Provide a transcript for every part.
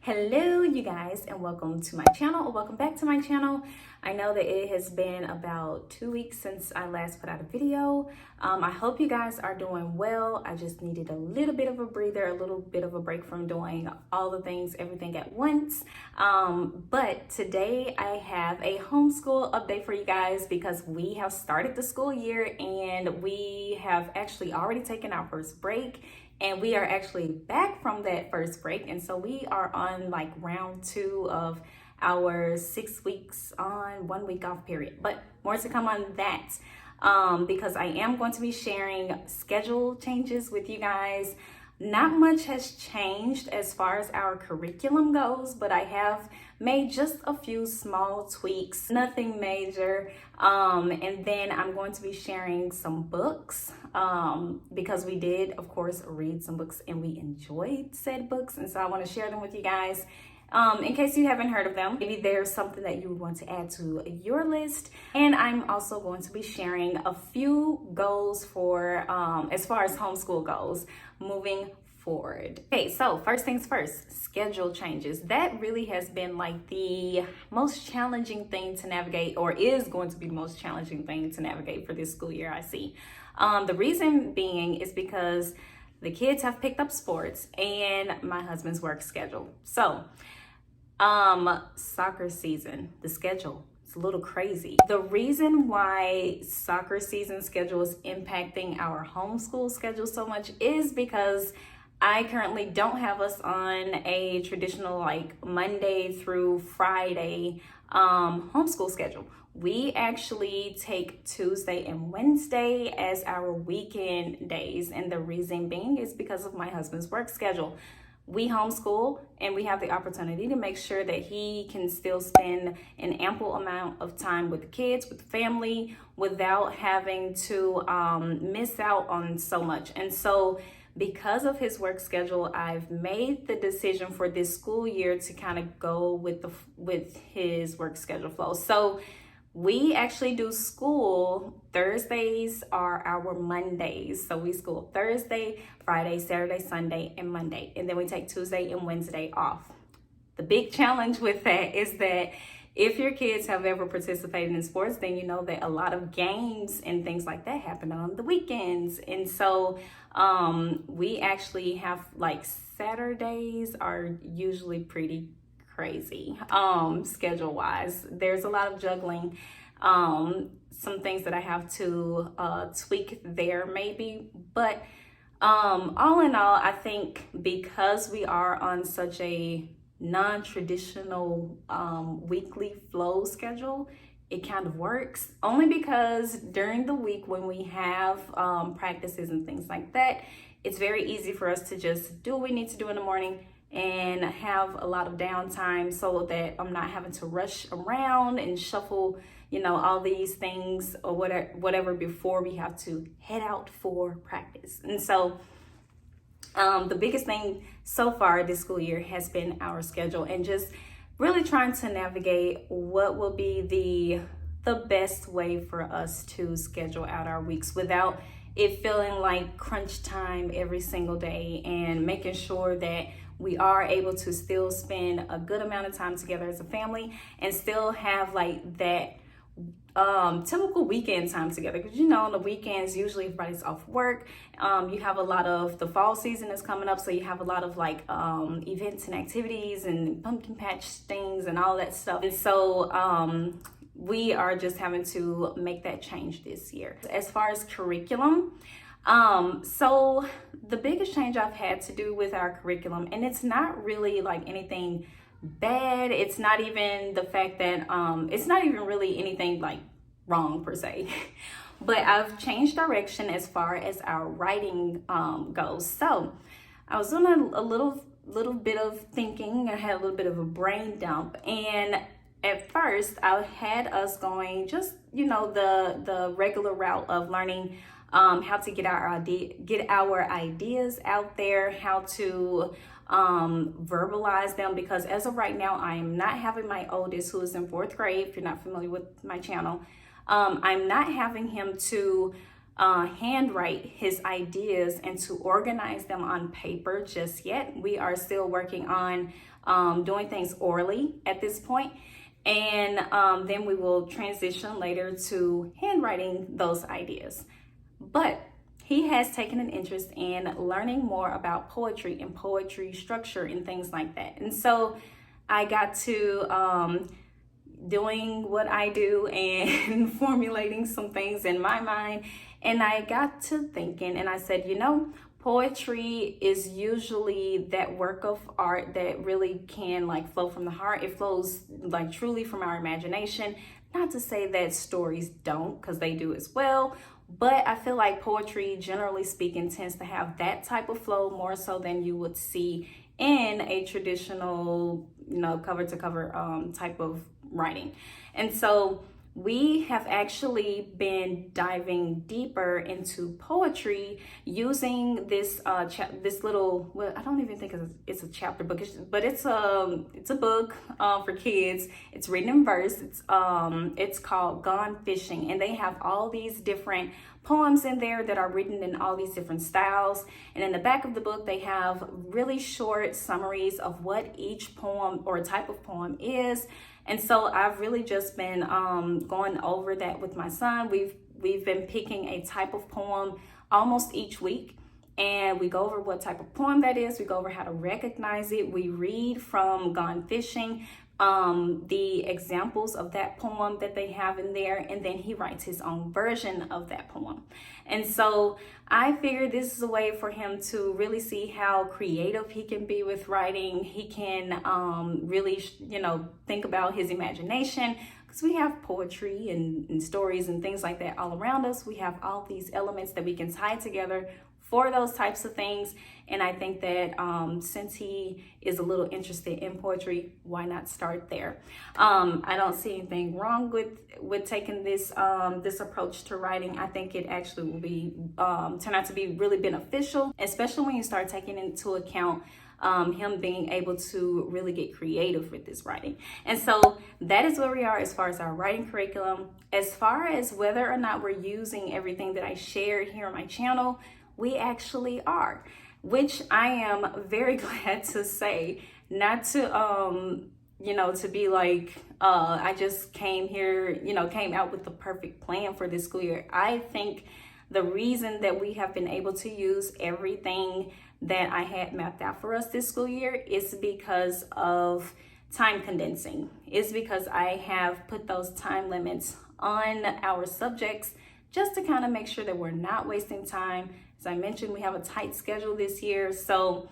Hello you guys, and welcome to my channel, or welcome back to my channel. I know that it has been about 2 weeks since I last put out a video. I hope you guys are doing well. I just needed a little bit of a breather, a little bit of a break from doing all the things, everything at once. But today I have a homeschool update for you guys because we have started the school year and we have actually already taken our first break. And we are actually back from that first break. And so we are on like round 2 of our 6 weeks on, 1 week off period. But more to come on that because I am going to be sharing schedule changes with you guys. Not much has changed as far as our curriculum goes, but I have made just a few small tweaks, nothing major. And then I'm going to be sharing some books because we did, of course, read some books and we enjoyed said books. And so I want to share them with you guys in case you haven't heard of them. Maybe there's something that you would want to add to your list. And I'm also going to be sharing a few goals for as far as homeschool goes moving forward. Okay, so first things first, schedule changes. That really has been like the most challenging thing to navigate, or is going to be the most challenging thing to navigate for this school year, I see. The reason being is because the kids have picked up sports and my husband's work schedule. So soccer season, the schedule, it's a little crazy. The reason why soccer season schedule is impacting our homeschool schedule so much is because I currently don't have us on a traditional like Monday through Friday homeschool schedule. We actually take Tuesday and Wednesday as our weekend days. And the reason being is because of my husband's work schedule. We homeschool and we have the opportunity to make sure that he can still spend an ample amount of time with the kids, with the family, without having to miss out on so much. And so because of his work schedule, I've made the decision for this school year to kind of go with his work schedule flow. So we actually do school. Thursdays are our Mondays. So we school Thursday, Friday, Saturday, Sunday, and Monday. And then we take Tuesday and Wednesday off. The big challenge with that is that if your kids have ever participated in sports, then you know that a lot of games and things like that happen on the weekends. And so we actually have like Saturdays are usually pretty crazy schedule wise. There's a lot of juggling, some things that I have to tweak there maybe, but all in all, I think because we are on such a non-traditional weekly flow schedule, it kind of works, only because during the week when we have practices and things like that, it's very easy for us to just do what we need to do in the morning and have a lot of downtime so that I'm not having to rush around and shuffle, you know, all these things or whatever before we have to head out for practice. And so the biggest thing so far this school year has been our schedule and just really trying to navigate what will be the best way for us to schedule out our weeks without it feeling like crunch time every single day, and making sure that we are able to still spend a good amount of time together as a family and still have like that typical weekend time together, because you know on the weekends usually everybody's off work. You have a lot of, the fall season is coming up, so you have a lot of like events and activities and pumpkin patch things and all that stuff. And so we are just having to make that change this year. As far as curriculum, so the biggest change I've had to do with our curriculum, and it's not really like anything bad, it's not even the fact that it's not even really anything like wrong per se, but I've changed direction as far as our writing goes. So I was doing a little bit of thinking. I had a little bit of a brain dump, and at first I had us going just, you know, the regular route of learning how to get our ideas out there, how to verbalize them, because as of right now I am not having my oldest, who is in 4th grade, if you're not familiar with my channel, I'm not having him to handwrite his ideas and to organize them on paper just yet. We are still working on doing things orally at this point. And then we will transition later to handwriting those ideas. But he has taken an interest in learning more about poetry and poetry structure and things like that. And so I got to doing what I do and formulating some things in my mind. And I got to thinking, and I said, poetry is usually that work of art that really can like flow from the heart. It flows like truly from our imagination. Not to say that stories don't, because they do as well. But I feel like poetry, generally speaking, tends to have that type of flow more so than you would see in a traditional, cover to cover type of writing. And so we have actually been diving deeper into poetry using this this little, well, I don't even think it's a chapter book, but it's a book for kids. It's written in verse. It's called Gone Fishing, and they have all these different poems in there that are written in all these different styles. And in the back of the book, they have really short summaries of what each poem or type of poem is. And so I've really just been going over that with my son. We've been picking a type of poem almost each week, and we go over what type of poem that is. We go over how to recognize it. We read from Gone Fishing, the examples of that poem that they have in there, and then he writes his own version of that poem. And so I figured this is a way for him to really see how creative he can be with writing. He can really, think about his imagination, because we have poetry and stories and things like that all around us. We have all these elements that we can tie together for those types of things. And I think that since he is a little interested in poetry, why not start there? I don't see anything wrong with taking this approach to writing. I think it actually will be turn out to be really beneficial, especially when you start taking into account him being able to really get creative with this writing. And so that is where we are as far as our writing curriculum. As far as whether or not we're using everything that I shared here on my channel, we actually are, which I am very glad to say. Not to to be like I just came here, came out with the perfect plan for this school year. I think the reason that we have been able to use everything that I had mapped out for us this school year is because of time condensing. It's because I have put those time limits on our subjects just to kind of make sure that we're not wasting time. As I mentioned, we have a tight schedule this year, so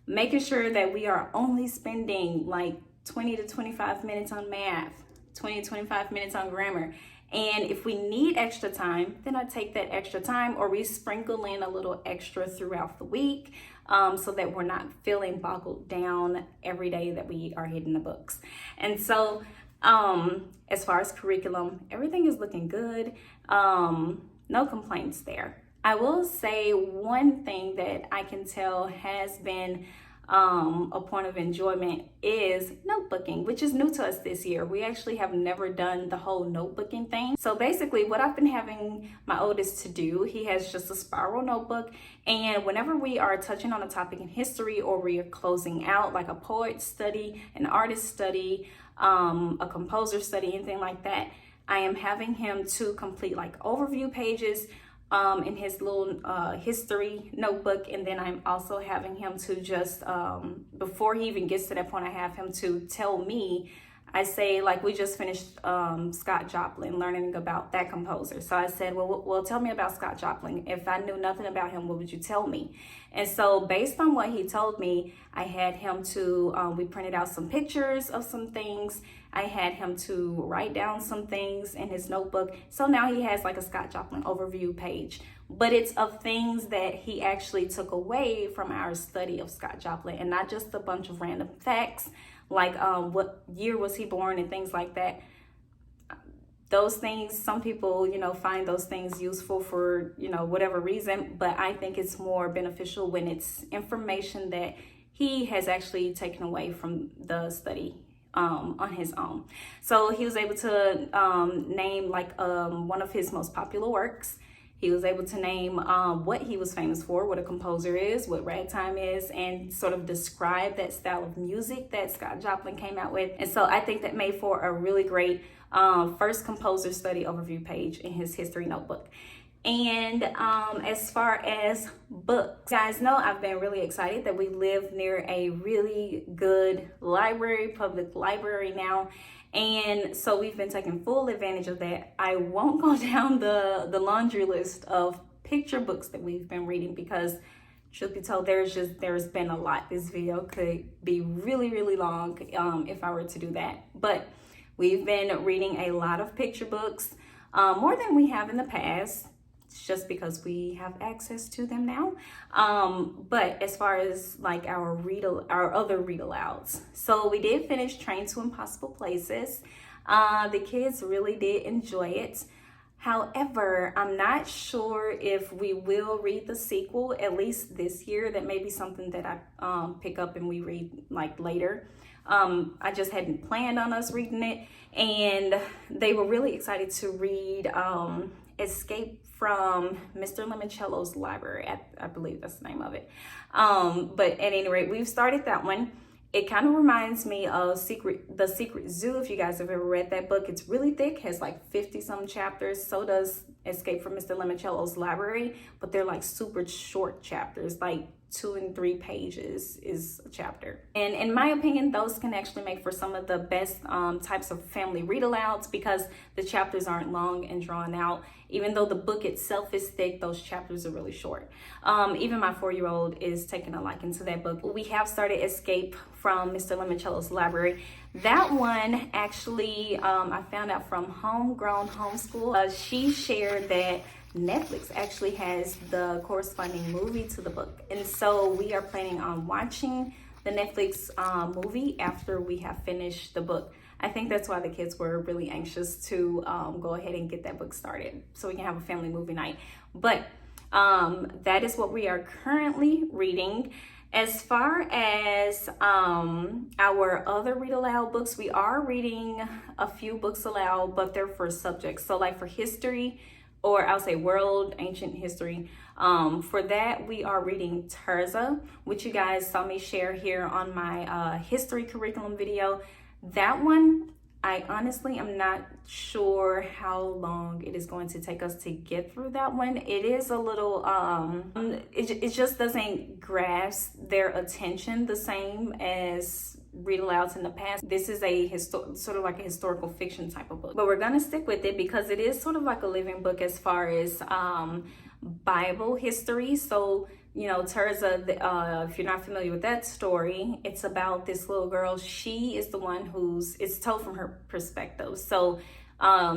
making sure that we are only spending like 20 to 25 minutes on math, 20 to 25 minutes on grammar. And if we need extra time, then I take that extra time, or we sprinkle in a little extra throughout the week so that we're not feeling boggled down every day that we are hitting the books. And so as far as curriculum, everything is looking good. No complaints there. I will say one thing that I can tell has been a point of enjoyment is notebooking, which is new to us this year. We actually have never done the whole notebooking thing. So basically what I've been having my oldest to do, he has just a spiral notebook, and whenever we are touching on a topic in history, or we are closing out like a poet study, an artist study, a composer study, anything like that, I am having him to complete like overview pages in his little history notebook. And then I'm also having him to just, before he even gets to that point, I have him to tell me. I say, like, we just finished Scott Joplin, learning about that composer. So I said, well, tell me about Scott Joplin. If I knew nothing about him, what would you tell me? And so based on what he told me, I had him to, we printed out some pictures of some things. I had him to write down some things in his notebook. So now he has like a Scott Joplin overview page, but it's of things that he actually took away from our study of Scott Joplin, and not just a bunch of random facts like what year was he born and things like that. Those things, some people, find those things useful for, whatever reason, but I think it's more beneficial when it's information that he has actually taken away from the study on his own. So he was able to name like one of his most popular works. He was able to name what he was famous for, what a composer is, what ragtime is, and sort of describe that style of music that Scott Joplin came out with. And so I think that made for a really great first composer study overview page in his history notebook. And as far as books, you guys know I've been really excited that we live near a really good library, public library now. And so we've been taking full advantage of that. I won't go down the laundry list of picture books that we've been reading because, truth be told, there's been a lot. This video could be really, really long if I were to do that. But we've been reading a lot of picture books, more than we have in the past. It's just because we have access to them now. But as far as like our other read alouds, so we did finish Train to Impossible Places. The kids really did enjoy it. However, I'm not sure if we will read the sequel, at least this year. That may be something that I pick up and we read like later. I just hadn't planned on us reading it, and they were really excited to read Escape from Mr. Limoncello's Library. I believe that's the name of it. But at any rate, we've started that one. It kind of reminds me of The Secret Zoo, if you guys have ever read that book. It's really thick, has like 50-some chapters. So does Escape from Mr. Limoncello's Library, but they're like super short chapters, like 2 and 3 pages is a chapter. And in my opinion, those can actually make for some of the best types of family read alouds because the chapters aren't long and drawn out. Even though the book itself is thick, those chapters are really short. Even my 4-year-old is taking a liking to that book. We have started Escape from Mr. Limoncello's Library. That one actually, I found out from Homegrown Homeschool. She shared that Netflix actually has the corresponding movie to the book. And so we are planning on watching the Netflix movie after we have finished the book. I think that's why the kids were really anxious to go ahead and get that book started so we can have a family movie night. But that is what we are currently reading. As far as our other read aloud books, we are reading a few books aloud, but they're for subjects. So like for history, or I'll say world ancient history. For that, we are reading Tirzah, which you guys saw me share here on my history curriculum video. That one, I honestly am not sure how long it is going to take us to get through that one. It is a little, it just doesn't grasp their attention the same as read alouds in the past. This is a sort of like a historical fiction type of book, but we're gonna stick with it because it is sort of like a living book as far as Bible history. So you know, Tirzah, if you're not familiar with that story, it's about this little girl. She is the one it's told from her perspective. So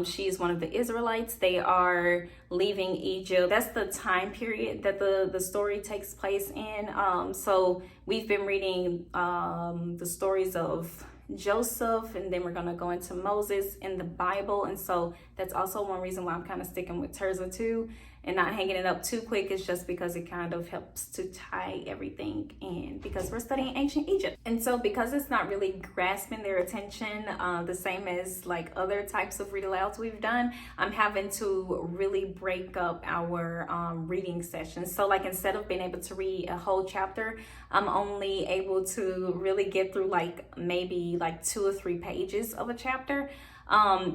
she is one of the Israelites. They are leaving Egypt. That's the time period that the story takes place in. So we've been reading the stories of Joseph, and then we're going to go into Moses in the Bible. And so that's also one reason why I'm kind of sticking with Tirzah too and not hanging it up too quick. Is just because it kind of helps to tie everything in because we're studying ancient Egypt. And so because it's not really grasping their attention the same as like other types of read alouds we've done, I'm having to really break up our reading sessions. So like instead of being able to read a whole chapter, I'm only able to really get through like maybe like 2 or 3 pages of a chapter.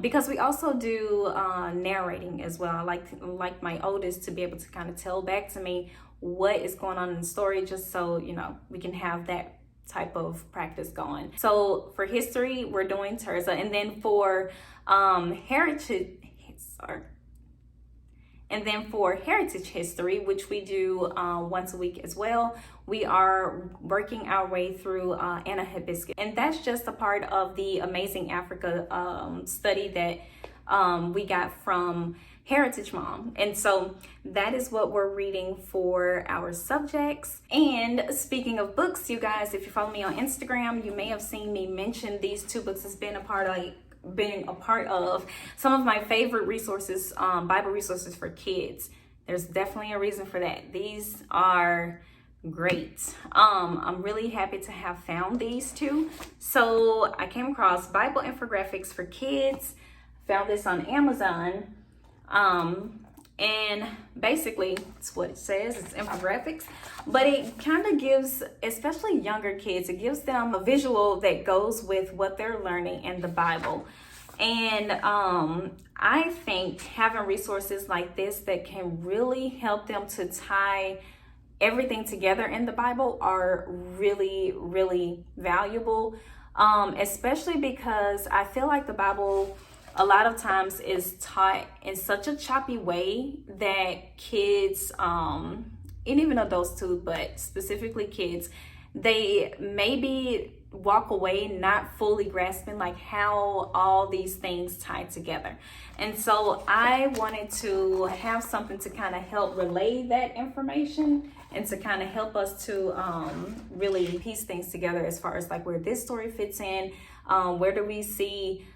Because we also do narrating as well. I like my oldest to be able to kind of tell back to me what is going on in the story, just so you know we can have that type of practice going. So for history, we're doing Tirzah, and then for heritage history, which we do once a week as well, we are working our way through Anna Hibiscus. And that's just a part of the Amazing Africa study that we got from Heritage Mom. And so that is what we're reading for our subjects. And speaking of books, you guys, if you follow me on Instagram, you may have seen me mention these 2 books as being a part of some of my favorite resources, Bible resources for kids. There's definitely a reason for that. These are great. I'm really happy to have found these 2. So I came across Bible infographics for kids, found this on Amazon. And basically, it's what it says, it's infographics, but it kind of gives, especially younger kids, it gives them a visual that goes with what they're learning in the Bible. And I think having resources like this that can really help them to tie everything together in the Bible are really, really valuable, especially because I feel like the Bible a lot of times is taught in such a choppy way that kids, and even adults too, but specifically kids, they maybe walk away not fully grasping like how all these things tie together. And so I wanted to have something to kind of help relay that information and to kind of help us to really piece things together as far as like where this story fits in, where do we see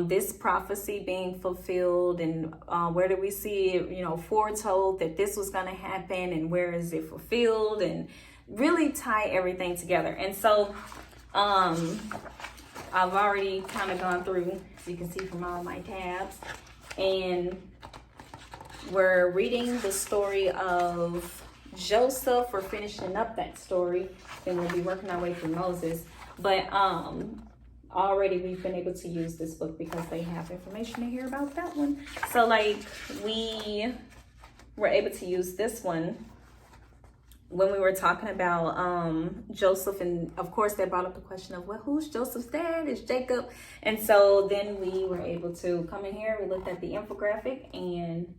this prophecy being fulfilled, and where do we see it, you know, foretold that this was going to happen, and where is it fulfilled, and really tie everything together. And so I've already kind of gone through, as you can see from all my tabs, and we're reading the story of Joseph. We're finishing up that story, then we'll be working our way through Moses. But already we've been able to use this book because they have information in here about that one. So like we were able to use this one when we were talking about Joseph, and of course they brought up the question of, well, who's Joseph's dad? It's Jacob. And so then we were able to come in here, we looked at the infographic, and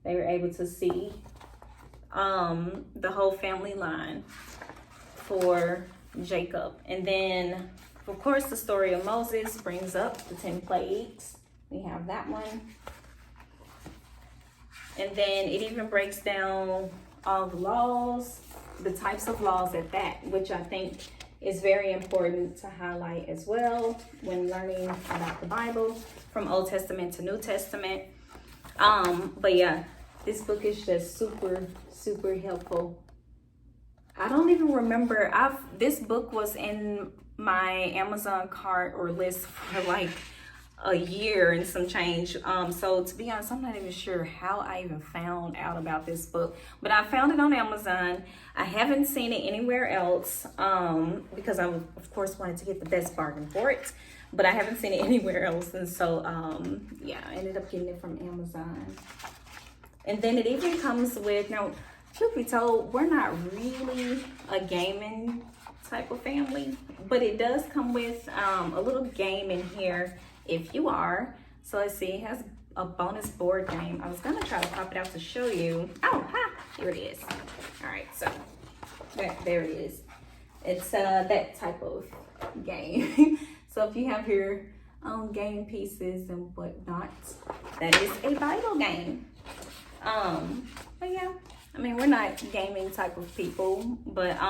they were able to see the whole family line for Jacob. And then of course the story of Moses brings up the 10 plagues. We have that one. And then it even breaks down all the laws, the types of laws at that, which I think is very important to highlight as well when learning about the Bible from Old Testament to New Testament. But yeah, this book is just super helpful. I don't even remember, this book was in my Amazon cart or list for like a year and some change. So to be honest, I'm not even sure how I even found out about this book, but I found it on Amazon. I haven't seen it anywhere else because I of course wanted to get the best bargain for it, but I haven't seen it anywhere else. And so yeah, I ended up getting it from Amazon. And then it even comes with, now truth be told, we're not really a gaming type of family, but it does come with a little game in here if you are. So let's see, it has a bonus board game. I was gonna try to pop it out to show you. Oh, ha, here it is. All right, so there it is. It's that type of game. So if you have your own game pieces and whatnot, that is a Bible game. But yeah, I mean, we're not gaming type of people, but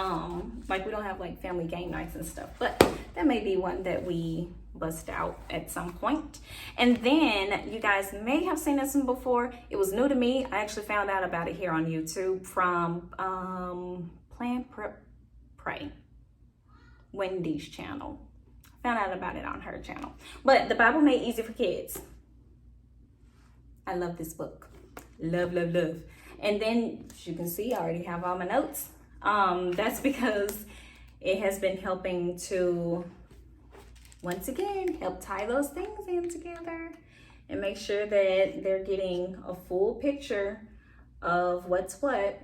like we don't have like family game nights and stuff, but that may be one that we bust out at some point. And then you guys may have seen this one before. It was new to me. I actually found out about it here on YouTube from Plan Prep Pray, Wendy's channel. I found out about it on her channel. But The Bible Made Easy for Kids. I love this book. Love. And then, as you can see, I already have all my notes. That's because it has been helping to, once again, help tie those things in together and make sure that they're getting a full picture of what's what.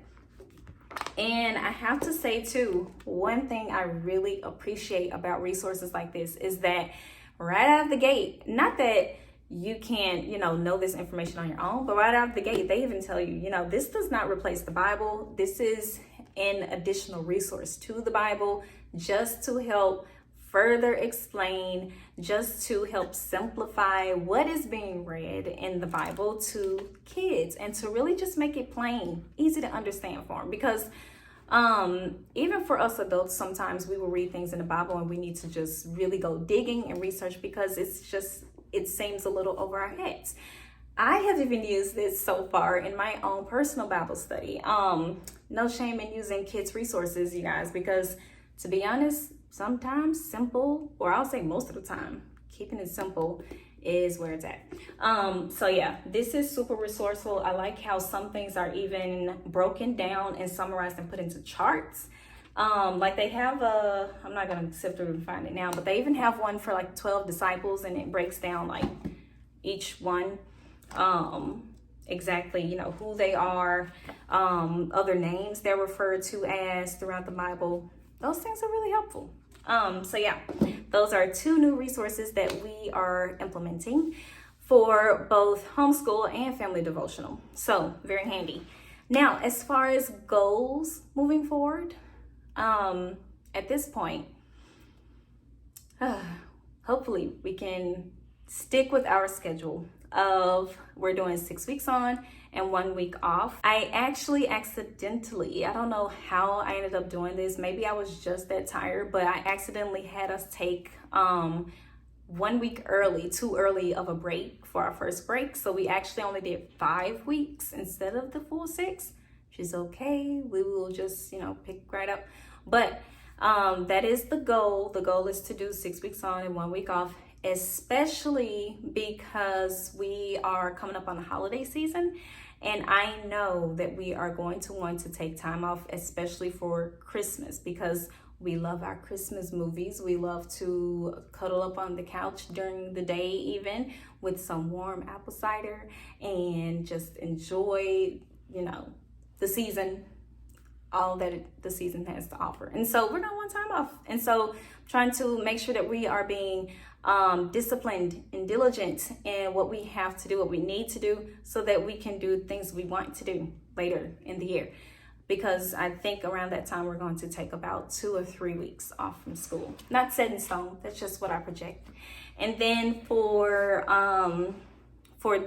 And I have to say too, one thing I really appreciate about resources like this is that right out of the gate, not that you can't, know this information on your own, but right out of the gate, they even tell you, this does not replace the Bible. This is an additional resource to the Bible just to help further explain, just to help simplify what is being read in the Bible to kids and to really just make it plain, easy to understand for them. Because even for us adults, sometimes we will read things in the Bible and we need to just really go digging and research because it seems a little over our heads. I have even used this so far in my own personal Bible study. No shame in using kids' resources, you guys, because to be honest, sometimes simple, or I'll say most of the time, keeping it simple is where it's at. So yeah, this is super resourceful. I like how some things are even broken down and summarized and put into charts. Like they have I'm not gonna sift through and find it now, but they even have one for like 12 disciples, and it breaks down like each one, exactly, you know, who they are, other names they're referred to as throughout the Bible. Those things are really helpful. So yeah, those are 2 new resources that we are implementing for both homeschool and family devotional. So very handy. Now, as far as goals moving forward, at this point, hopefully we can stick with our schedule of we're doing 6 weeks on and 1 week off. I actually accidentally, I don't know how I ended up doing this. Maybe I was just that tired, but I accidentally had us take 1 week early, too early of a break for our first break. So we actually only did 5 weeks instead of the full 6, which is okay. We will just, you know, pick right up. But that is the goal. The goal is to do 6 weeks on and 1 week off, especially because we are coming up on the holiday season. And I know that we are going to want to take time off, especially for Christmas, because we love our Christmas movies. We love to cuddle up on the couch during the day, even with some warm apple cider, and just enjoy, you know, the season, all that the season has to offer. And so we're gonna want time off. And so trying to make sure that we are being disciplined and diligent in what we have to do, what we need to do, so that we can do things we want to do later in the year. Because I think around that time we're going to take about 2 or 3 weeks off from school. Not set in stone, that's just what I project. And then for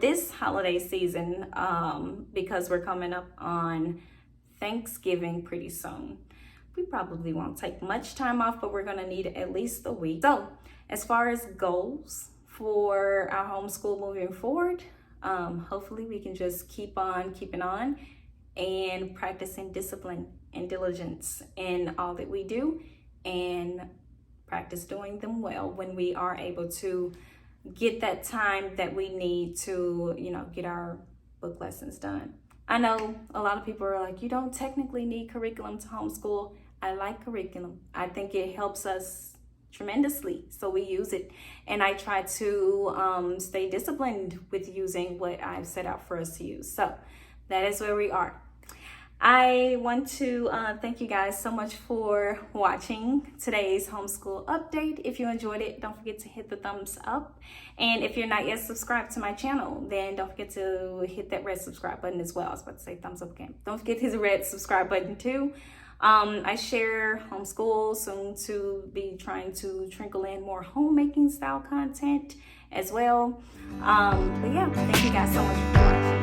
this holiday season, because we're coming up on Thanksgiving pretty soon, we probably won't take much time off, but we're gonna need at least a week. So as far as goals for our homeschool moving forward, hopefully we can just keep on keeping on and practicing discipline and diligence in all that we do, and practice doing them well when we are able to get that time that we need to, you know, get our book lessons done. I know a lot of people are like, you don't technically need curriculum to homeschool. I like curriculum. I think it helps us tremendously, so we use it. And I try to stay disciplined with using what I've set out for us to use. So that is where we are. I want to thank you guys so much for watching today's homeschool update. If you enjoyed it, don't forget to hit the thumbs up. And if you're not yet subscribed to my channel, then don't forget to hit that red subscribe button as well. I was about to say thumbs up again. Don't forget to hit the red subscribe button too. I share homeschool, soon to be trying to trickle in more homemaking style content as well. But yeah, thank you guys so much for watching.